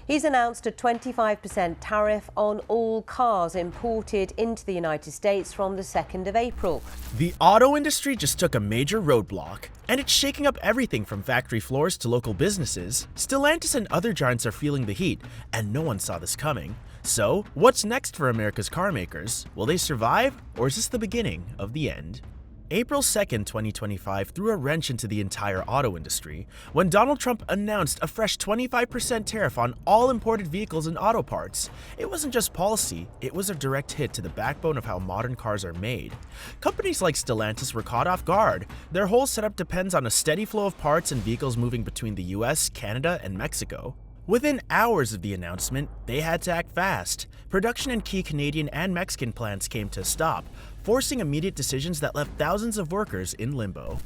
He's announced a 25% tariff on all cars imported into the United States from the 2nd of April. The auto industry just took a major roadblock, and it's shaking up everything from factory floors to local businesses. Stellantis and other giants are feeling the heat, and no one saw this coming. So, what's next for America's car makers? Will they survive, or is this the beginning of the end? April 2nd, 2025 threw a wrench into the entire auto industry when Donald Trump announced a fresh 25% tariff on all imported vehicles and auto parts. It wasn't just policy, it was a direct hit to the backbone of how modern cars are made. Companies like Stellantis were caught off guard. Their whole setup depends on a steady flow of parts and vehicles moving between the US, Canada, and Mexico. Within hours of the announcement, they had to act fast. Production in key Canadian and Mexican plants came to a stop, forcing immediate decisions that left thousands of workers in limbo.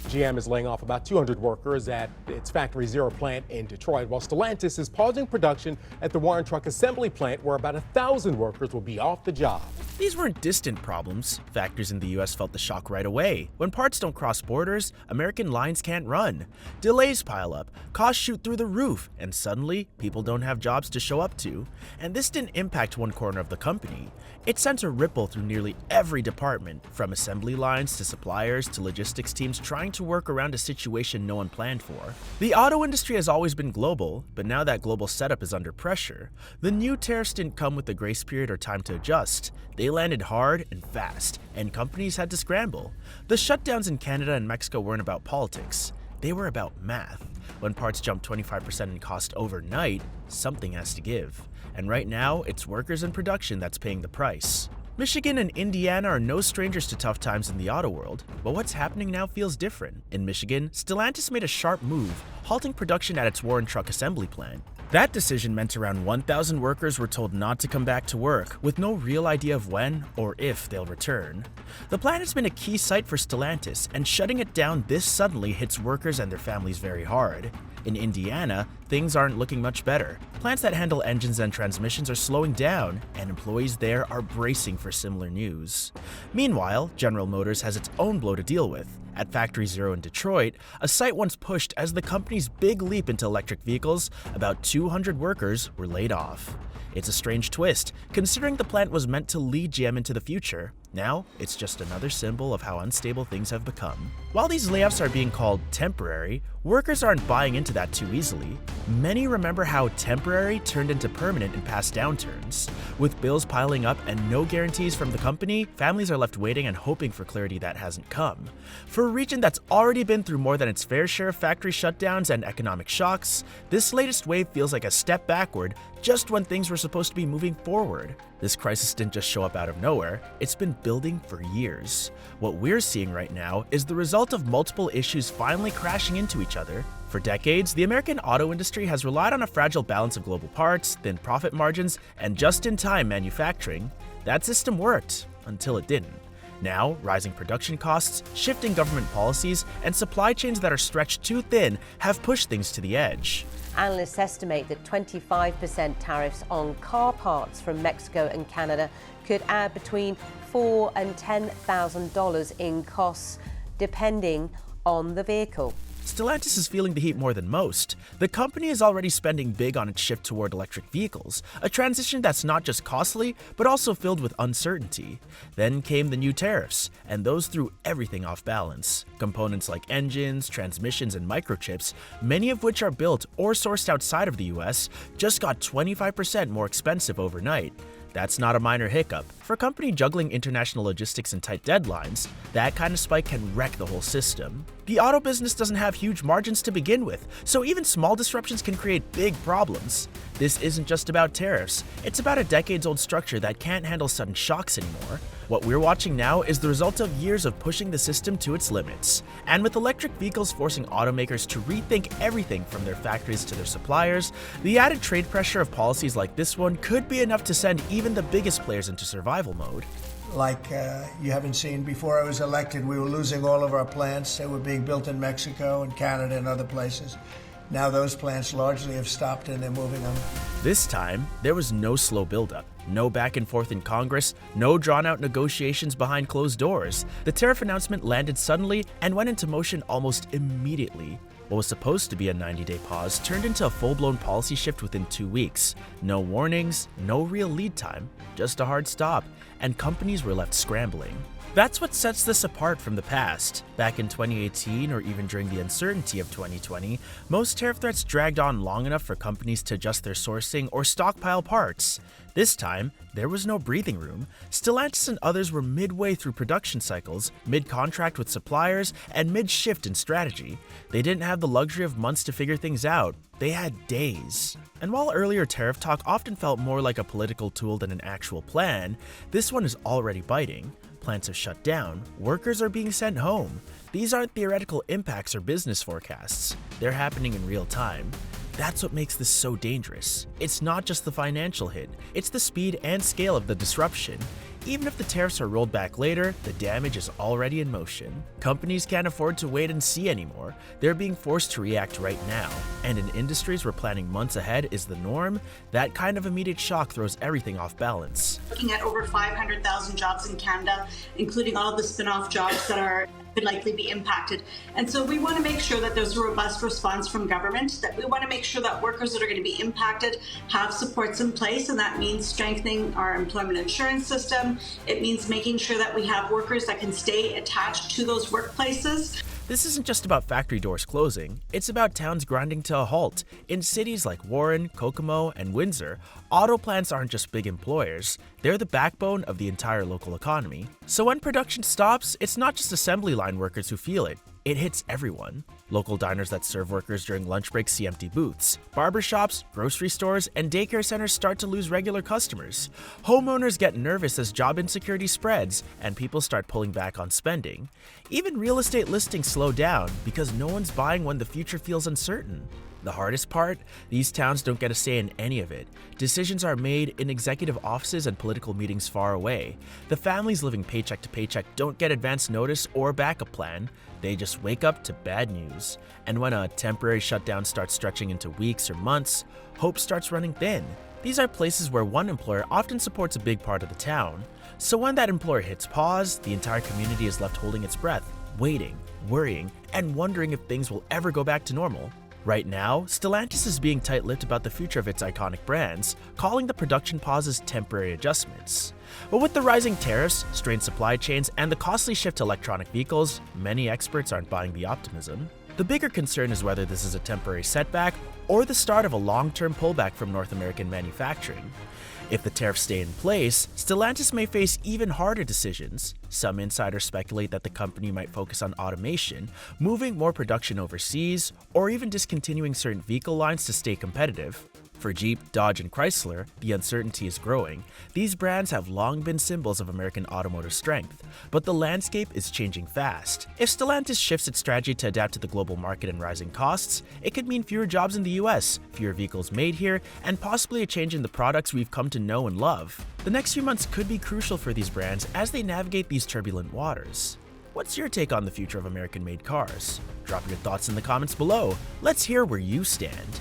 GM is laying off about 200 workers at its Factory Zero plant in Detroit, while Stellantis is pausing production at the Warren Truck Assembly plant, where about 1,000 workers will be off the job. These weren't distant problems. Factories in the US felt the shock right away. When parts don't cross borders, American lines can't run. Delays pile up, costs shoot through the roof, and suddenly, people don't have jobs to show up to. And this didn't impact one corner of the company. It sent a ripple through nearly every department, from assembly lines to suppliers to logistics teams trying to work around a situation no one planned for. The auto industry has always been global, but now that global setup is under pressure. The new tariffs didn't come with a grace period or time to adjust. They landed hard and fast, and companies had to scramble. The shutdowns in Canada and Mexico weren't about politics. They were about math. When parts jump 25% in cost overnight, something has to give. And right now, it's workers and production that's paying the price. Michigan and Indiana are no strangers to tough times in the auto world, but what's happening now feels different. In Michigan, Stellantis made a sharp move, halting production at its Warren Truck Assembly plant. That decision meant around 1,000 workers were told not to come back to work, with no real idea of when or if they'll return. The plant has been a key site for Stellantis, and shutting it down this suddenly hits workers and their families very hard. In Indiana, things aren't looking much better. Plants that handle engines and transmissions are slowing down, and employees there are bracing for similar news. Meanwhile, General Motors has its own blow to deal with. At Factory Zero in Detroit, a site once pushed as the company's big leap into electric vehicles, about 200 workers were laid off. It's a strange twist, considering the plant was meant to lead GM into the future. Now, it's just another symbol of how unstable things have become. While these layoffs are being called temporary, workers aren't buying into that too easily. Many remember how temporary turned into permanent in past downturns. With bills piling up and no guarantees from the company, families are left waiting and hoping for clarity that hasn't come. For a region that's already been through more than its fair share of factory shutdowns and economic shocks, this latest wave feels like a step backward just when things were supposed to be moving forward. This crisis didn't just show up out of nowhere, it's been building for years. What we're seeing right now is the result of multiple issues finally crashing into each other. For decades, the American auto industry has relied on a fragile balance of global parts, thin profit margins, and just-in-time manufacturing. That system worked, until it didn't. Now, rising production costs, shifting government policies, and supply chains that are stretched too thin have pushed things to the edge. Analysts estimate that 25% tariffs on car parts from Mexico and Canada could add between $4,000 and $10,000 in costs, depending on the vehicle. Stellantis is feeling the heat more than most. The company is already spending big on its shift toward electric vehicles, a transition that's not just costly, but also filled with uncertainty. Then came the new tariffs, and those threw everything off balance. Components like engines, transmissions, and microchips, many of which are built or sourced outside of the US, just got 25% more expensive overnight. That's not a minor hiccup. For a company juggling international logistics and tight deadlines, that kind of spike can wreck the whole system. The auto business doesn't have huge margins to begin with, so even small disruptions can create big problems. This isn't just about tariffs, it's about a decades-old structure that can't handle sudden shocks anymore. What we're watching now is the result of years of pushing the system to its limits. And with electric vehicles forcing automakers to rethink everything from their factories to their suppliers, the added trade pressure of policies like this one could be enough to send even the biggest players into survival mode. Like you haven't seen, before I was elected, we were losing all of our plants. They were being built in Mexico and Canada and other places. Now those plants largely have stopped and they're moving them. This time, there was no slow buildup, no back and forth in Congress, no drawn-out negotiations behind closed doors. The tariff announcement landed suddenly and went into motion almost immediately. What was supposed to be a 90-day pause turned into a full-blown policy shift within 2 weeks. No warnings, no real lead time, just a hard stop, and companies were left scrambling. That's what sets this apart from the past. Back in 2018, or even during the uncertainty of 2020, most tariff threats dragged on long enough for companies to adjust their sourcing or stockpile parts. This time, there was no breathing room. Stellantis and others were midway through production cycles, mid-contract with suppliers, and mid-shift in strategy. They didn't have the luxury of months to figure things out. They had days. And while earlier tariff talk often felt more like a political tool than an actual plan, this one is already biting. Plants have shut down, workers are being sent home. These aren't theoretical impacts or business forecasts. They're happening in real time. That's what makes this so dangerous. It's not just the financial hit, it's the speed and scale of the disruption. Even if the tariffs are rolled back later, the damage is already in motion. Companies can't afford to wait and see anymore. They're being forced to react right now. And in industries where planning months ahead is the norm, that kind of immediate shock throws everything off balance. Looking at over 500,000 jobs in Canada, including all of the spin-off jobs that could likely be impacted. And so we want to make sure that there's a robust response from government, that we want to make sure that workers that are going to be impacted have supports in place, and that means strengthening our employment insurance system. It means making sure that we have workers that can stay attached to those workplaces. This isn't just about factory doors closing, it's about towns grinding to a halt. In cities like Warren, Kokomo, and Windsor, auto plants aren't just big employers, they're the backbone of the entire local economy. So when production stops, it's not just assembly line workers who feel it. It hits everyone. Local diners that serve workers during lunch breaks see empty booths. Barbershops, grocery stores, and daycare centers start to lose regular customers. Homeowners get nervous as job insecurity spreads, and people start pulling back on spending. Even real estate listings slow down because no one's buying when the future feels uncertain. The hardest part? These towns don't get a say in any of it. Decisions are made in executive offices and political meetings far away. The families living paycheck to paycheck don't get advance notice or backup plan. They just wake up to bad news. And when a temporary shutdown starts stretching into weeks or months, hope starts running thin. These are places where one employer often supports a big part of the town. So when that employer hits pause, the entire community is left holding its breath, waiting, worrying, and wondering if things will ever go back to normal. Right now, Stellantis is being tight-lipped about the future of its iconic brands, calling the production pauses temporary adjustments. But with the rising tariffs, strained supply chains, and the costly shift to electronic vehicles, many experts aren't buying the optimism. The bigger concern is whether this is a temporary setback or the start of a long-term pullback from North American manufacturing. If the tariffs stay in place, Stellantis may face even harder decisions. Some insiders speculate that the company might focus on automation, moving more production overseas, or even discontinuing certain vehicle lines to stay competitive. For Jeep, Dodge, and Chrysler, the uncertainty is growing. These brands have long been symbols of American automotive strength, but the landscape is changing fast. If Stellantis shifts its strategy to adapt to the global market and rising costs, it could mean fewer jobs in the US, fewer vehicles made here, and possibly a change in the products we've come to know and love. The next few months could be crucial for these brands as they navigate these turbulent waters. What's your take on the future of American-made cars? Drop your thoughts in the comments below. Let's hear where you stand.